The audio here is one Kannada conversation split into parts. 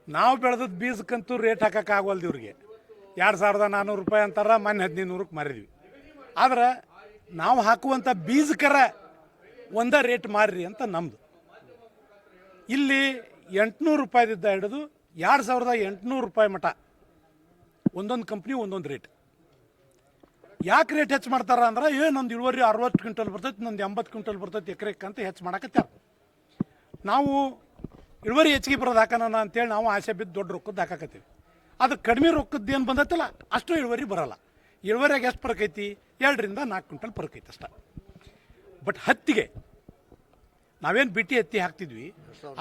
ನಾವು ಬೆಳೆದದ್ದು ಬೀಜಕ್ಕಂತೂ ರೇಟ್ ಹಾಕಕ್ಕೆ ಆಗೋಲ್ದು ಇವ್ರಿಗೆ. 2400 ರೂಪಾಯಿ ಅಂತಾರ, ಮೊನ್ನೆ 1500ಕ್ಕೆ ಮಾರಿದ್ವಿ. ಆದ್ರೆ ನಾವು ಹಾಕುವಂಥ ಬೀಜಕ್ಕರ ಒಂದೇ ರೇಟ್ ಮಾರ್ರಿ ಅಂತ ನಮ್ಮದು. ಇಲ್ಲಿ 800 ರೂಪಾಯಿದಿಂದ ಹಿಡಿದು 2800 ರೂಪಾಯಿ ಮಟ ಒಂದೊಂದು ಕಂಪ್ನಿ ಒಂದೊಂದು ರೇಟ್. ಯಾಕೆ ರೇಟ್ ಹೆಚ್ಚು ಮಾಡ್ತಾರ ಅಂದ್ರೆ, ನಂದು ಇಳುವರಿ 60 ಕ್ವಿಂಟಲ್ ಬರ್ತೈತಿ, ನಂದು 80 ಕ್ವಿಂಟಲ್ ಬರ್ತೈತಿ ಎಕರೆಕ್ಕೆ ಅಂತ ಹೆಚ್ಚು ಮಾಡಕತ್ತಾರ. ನಾವು ಇಳುವರಿ ಹೆಚ್ಚಿಗೆ ಬರೋದು ಹಾಕೋಣ ಅಂತೇಳಿ ನಾವು ಆಸೆ ಬಿದ್ದು ದೊಡ್ಡ ರೊಕ್ಕದ್ದು ಹಾಕಾಕತ್ತೀವಿ. ಅದು ಕಡಿಮೆ ರೊಕ್ಕದ್ದು ಏನು ಬಂದೈತಲ್ಲ ಅಷ್ಟು ಇಳುವರಿ ಬರೋಲ್ಲ. ಇಳುವರಿಯಾಗ ಎಷ್ಟು ಫರಕ್ ಐತಿ? 2 ರಿಂದ 4 ಕ್ವಿಂಟಲ್ ಫರಕ್ ಐತಿ ಅಷ್ಟ. ಬಟ್ ಹತ್ತಿಗೆ ನಾವೇನು ಬಿಟಿ ಹತ್ತಿ ಹಾಕ್ತಿದ್ವಿ,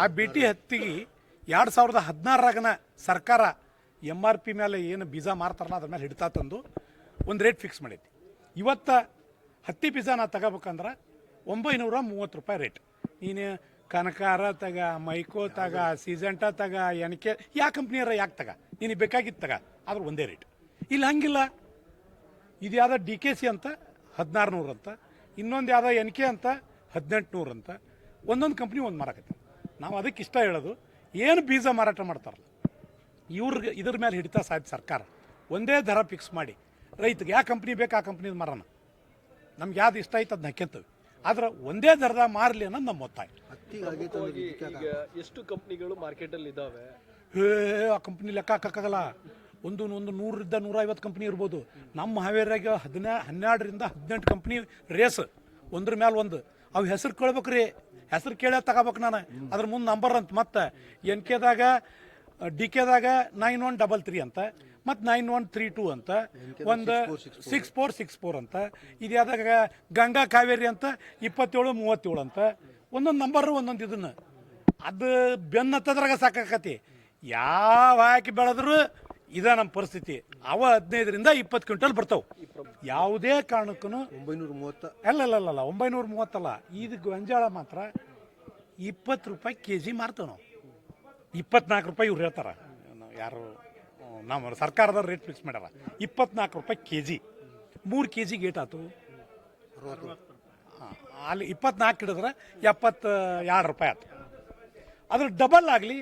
ಆ ಬಿಟಿ ಹತ್ತಿಗೆ 2016ರಾಗನ ಸರ್ಕಾರ MRP ಮೇಲೆ ಏನು ಬೀಜ ಮಾರ್ತಾರಲ್ಲ ಅದ್ರ ಮೇಲೆ ಹಿಡ್ತಾ ತಂದು ಒಂದು ರೇಟ್ ಫಿಕ್ಸ್ ಮಾಡೈತಿ. ಇವತ್ತು ಹತ್ತಿ ಬೀಜ ನಾ ತಗೋಬೇಕಂದ್ರೆ 930 ರೂಪಾಯಿ ರೇಟ್. ನೀನು ಕನಕಾರ ತಗ, ಮೈಕೋ ತಗ, ಸೀಸೆಂಟಾ ತಗ, ಎನ್ಕೆ ಯಾವ ಕಂಪ್ನಿಯಾರ ಯಾಕೆ ತಗ, ನೀನು ಬೇಕಾಗಿತ್ತು ತಗ, ಆದ್ರೆ ಒಂದೇ ರೇಟ್. ಇಲ್ಲಿ ಹಂಗಿಲ್ಲ. ಇದು ಯಾವುದೋ DKC ಅಂತ 1600 ಅಂತ, ಇನ್ನೊಂದು ಯಾವುದೋ NK ಅಂತ 1800 ಅಂತ, ಒಂದೊಂದು ಕಂಪ್ನಿ ಒಂದು ಮಾರಾಕತ್ತೆ. ನಾವು ಅದಕ್ಕೆ ಇಷ್ಟ ಹೇಳೋದು, ಏನು ಬೀಜ ಮಾರಾಟ ಮಾಡ್ತಾರಲ್ಲ ಇವ್ರಿಗೆ ಇದ್ರ ಮೇಲೆ ಹಿಡಿತಾ ಸಾಧ್ಯ ಸರ್ಕಾರ ಒಂದೇ ದರ ಫಿಕ್ಸ್ ಮಾಡಿ ರೈತಗೆ ಯಾವ ಕಂಪ್ನಿ ಬೇಕು ಆ ಕಂಪ್ನಿದು ಮಾರೋಣ. ನಮ್ಗೆ ಯಾವ್ದು ಇಷ್ಟ ಆಯ್ತು ಅದನ್ನ ಹಾಕ್ಯಂತೇವೆ. ಆದ್ರೆ ಒಂದೇ ದರದ ಮಾರಲಿ ಅನ್ನೋದು ನಮ್ಮ ಒತ್ತಾಯ. ಈಗ ಎಷ್ಟು ಕಂಪ್ನಿಗಳು ಮಾರ್ಕೆಟಲ್ಲಿ ಇದ್ದಾವೆ? ಆ ಕಂಪ್ನಿ ಲೆಕ್ಕ ಹಾಕೋಕ್ಕಾಗಲ್ಲ. ಒಂದು 100ರಿಂದ 150 ಕಂಪ್ನಿ ಇರ್ಬೋದು. ನಮ್ಮ ಹಾವೇರಿಯಾಗ 12 ರಿಂದ 18 ಕಂಪ್ನಿ ರೇಸ್, ಒಂದ್ರ ಮೇಲೆ ಒಂದು. ಅವು ಹೆಸರು ಕೇಳ್ಬೇಕ್ರಿ, ಹೆಸರು ಕೇಳೇ ತಗೋಬೇಕು ನಾನು. ಅದ್ರ ಮುಂದೆ ನಂಬರ್ ಅಂತ ಮತ್ತೆ NKದಾಗ DKದಾಗ 9133 ಅಂತ, ಮತ್ತು 9132 ಅಂತ, ಒಂದು 6464 ಅಂತ, ಇದು ಯಾವ್ದಾಗ ಗಂಗಾ ಕಾವೇರಿ ಅಂತ 2737 ಅಂತ, ಒಂದೊಂದು ನಂಬರ್ ಒಂದೊಂದು ಇದನ್ನು. ಅದು ಬೆನ್ನ ಹತ್ತದ್ರಾಗ ಸಾಕಾಕತಿ. ಯಾವ ಹಾಕಿ ಬೆಳೆದ್ರು ಇದ ನಮ್ಮ ಪರಿಸ್ಥಿತಿ. ಅವ 15 ರಿಂದ 20 ಕ್ವಿಂಟಲ್ ಬರ್ತಾವೆ. ಯಾವುದೇ ಕಾರಣಕ್ಕೂ 930 ಅಲ್ಲ 930 ಅಲ್ಲ. ಇದು ಗೊಂಜಾಳ ಮಾತ್ರ 20 ರೂಪಾಯಿ KG ಮಾರ್ತೇವೆ ನಾವು. 24 ರೂಪಾಯಿ ಇವ್ರು ಹೇಳ್ತಾರ, ಯಾರು ನಮ್ಮ ಸರ್ಕಾರದ ರೇಟ್ ಫಿಕ್ಸ್ ಮಾಡ್ಯಾರ. 24 ರೂಪಾಯಿ KG. 3 KG ಗೇಟ್ ಆಯ್ತು. ಅಲ್ಲಿ 24 ಹಿಡಿದ್ರೆ 72 ರೂಪಾಯಿ ಆಯ್ತು. ಅದ್ರ ಡಬಲ್ ಆಗಲಿ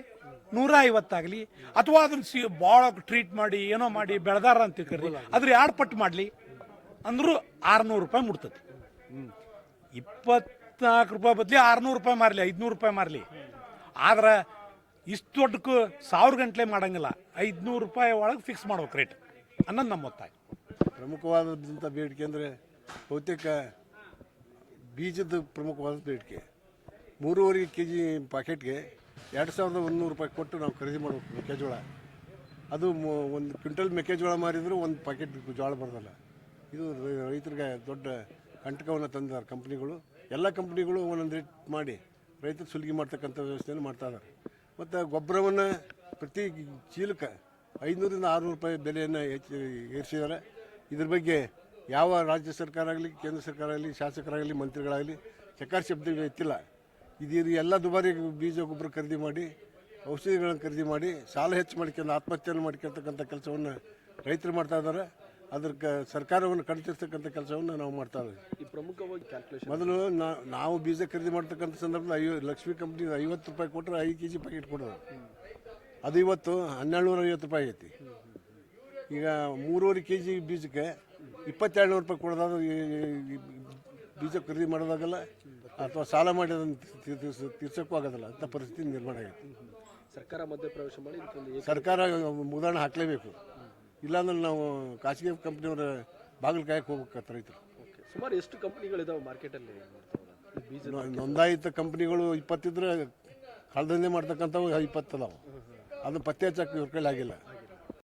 150 ಆಗಲಿ, ಅಥವಾ ಅದನ್ನ ಭಾಳ ಟ್ರೀಟ್ ಮಾಡಿ ಏನೋ ಮಾಡಿ ಬೆಳೆದಾರ ಅಂತ ತಿಳ್ಕರಿ, ಅದ್ರ 2 ಪಟ್ಟು ಮಾಡಲಿ ಅಂದ್ರೂ 600 ರೂಪಾಯಿ ಮುಟ್ತತಿ. 24 ರೂಪಾಯಿ ಬದಲಿ 600 ರೂಪಾಯಿ ಮಾರಲಿ, 500 ರೂಪಾಯಿ ಮಾರಲಿ. ಆದ್ರೆ ಇಷ್ಟು ದೊಡ್ಡಕ್ಕೂ 1000 ಗಂಟ್ಲೆ ಮಾಡಂಗಿಲ್ಲ. 500 ರೂಪಾಯಿ ಒಳಗೆ ಫಿಕ್ಸ್ ಮಾಡ್ಬೇಕು ರೇಟ್ ಅನ್ನೋದು ನಮ್ಮ ಒತ್ತಾಯ. ಪ್ರಮುಖವಾದಂಥ ಬೇಡಿಕೆ ಅಂದರೆ ಬಹುತೇಕ ಬೀಜದ ಪ್ರಮುಖವಾದ ಬೇಡಿಕೆ. 3.5 kg ಪ್ಯಾಕೆಟ್ಗೆ 2100 ರೂಪಾಯಿ ಕೊಟ್ಟು ನಾವು ಖರೀದಿ ಮಾಡಬೇಕು ಮೆಕ್ಕೆಜೋಳ. ಅದು ಒಂದು ಕ್ವಿಂಟಲ್ ಮೆಕ್ಕೆಜೋಳ ಮಾರಿದ್ರು ಒಂದು ಪ್ಯಾಕೆಟ್ ಜೋಳ ಬರೋದಲ್ಲ. ಇದು ರೈತರಿಗೆ ದೊಡ್ಡ ಕಂಟಕವನ್ನು ತಂದಿದ್ದಾರೆ ಕಂಪ್ನಿಗಳು. ಎಲ್ಲ ಕಂಪ್ನಿಗಳು ಒಂದೊಂದು ರೇಟ್ ಮಾಡಿ ರೈತರು ಸುಲಿಗೆ ಮಾಡ್ತಕ್ಕಂಥ ವ್ಯವಸ್ಥೆಯನ್ನು ಮಾಡ್ತಾ ಇದ್ದಾರೆ. ಮತ್ತು ಗೊಬ್ಬರವನ್ನು ಪ್ರತಿ ಚೀಲಕ್ಕೆ 500 ರಿಂದ 600 ರೂಪಾಯಿ ಬೆಲೆಯನ್ನು ಏರಿಸಿದ್ದಾರೆ. ಇದ್ರ ಬಗ್ಗೆ ಯಾವ ರಾಜ್ಯ ಸರ್ಕಾರ ಆಗಲಿ, ಕೇಂದ್ರ ಸರ್ಕಾರ ಆಗಲಿ, ಶಾಸಕರಾಗಲಿ, ಮಂತ್ರಿಗಳಾಗಲಿ ಚಕಾರ ಶಬ್ದ ಎತ್ತಿಲ್ಲ. ಇದು ಎಲ್ಲ ದುಬಾರಿ ಬೀಜ ಗೊಬ್ಬರ ಖರೀದಿ ಮಾಡಿ, ಔಷಧಿಗಳನ್ನು ಖರೀದಿ ಮಾಡಿ, ಸಾಲ ಹೆಚ್ಚು ಮಾಡ್ಕೊಂಡು ಆತ್ಮಹತ್ಯೆಯನ್ನು ಮಾಡ್ಕೊಳ್ತಕ್ಕಂಥ ಕೆಲಸವನ್ನು ರೈತರು ಮಾಡ್ತಾ ಇದ್ದಾರೆ. ಅದಕ್ಕೆ ಸರ್ಕಾರವನ್ನು ಕಡಿತಿರ್ತಕ್ಕಂಥ ಕೆಲಸವನ್ನು ನಾವು ಮಾಡ್ತಾ ಇದ್ದೀವಿ. ಈ ಪ್ರಮುಖವಾಗಿ ಕ್ಯಾಲ್ಕುಲೇಷನ್ ಮೊದಲು ನಾವು ಬೀಜ ಖರೀದಿ ಮಾಡ್ತಕ್ಕಂಥ ಸಂದರ್ಭದಲ್ಲಿ ಲಕ್ಷ್ಮಿ ಕಂಪ್ನಿ 50 ರೂಪಾಯಿ ಕೊಟ್ಟರೆ 5 kg ಪ್ಯಾಕೆಟ್ ಕೊಡೋದು. ಅದು ಇವತ್ತು 1250 ರೂಪಾಯಿ ಐತಿ. ಈಗ 3.5 kg ಬೀಜಕ್ಕೆ 2200 ರೂಪಾಯಿ ಕೊಡೋದಾದ್ರೆ ಬೀಜ ಖರೀದಿ ಮಾಡೋದಾಗಲ್ಲ, ಅಥವಾ ಸಾಲ ಮಾಡಿ ಅದನ್ನು ತೀರ್ಸೋಕ್ಕೂ ಆಗೋದಿಲ್ಲ. ಅಂಥ ಪರಿಸ್ಥಿತಿ ನಿರ್ಮಾಣ ಆಗೈತಿ. ಸರ್ಕಾರ ಮಧ್ಯಪ್ರವೇಶ ಮಾಡಿ ಸರ್ಕಾರ ಮುದಾಣ ಹಾಕಲೇಬೇಕು. ಇಲ್ಲಾಂದ್ರೆ ನಾವು ಖಾಸಗಿ ಕಂಪ್ನಿಯವರ ಬಾಗಿಲು ಕಾಯಕ್ಕೆ ಹೋಗ್ಬೇಕತ್ತ ರೈತರು. ಸುಮಾರು ಎಷ್ಟು ಕಂಪ್ನಿಗಳಿದಾವೆ ಮಾರ್ಕೆಟಲ್ಲಿ? ನೋಂದಾಯಿತ ಕಂಪ್ನಿಗಳು 20 ಇದ್ರೆ ಕಳ್ದಂದೆ ಮಾಡ್ತಕ್ಕಂಥವು 20 ಅದಾವೆ. ಅದು ಪತ್ತೆ ಹಚ್ಚಕ್ಕೆ ಇವ್ರ ಕೈಲಿ ಆಗಿಲ್ಲ.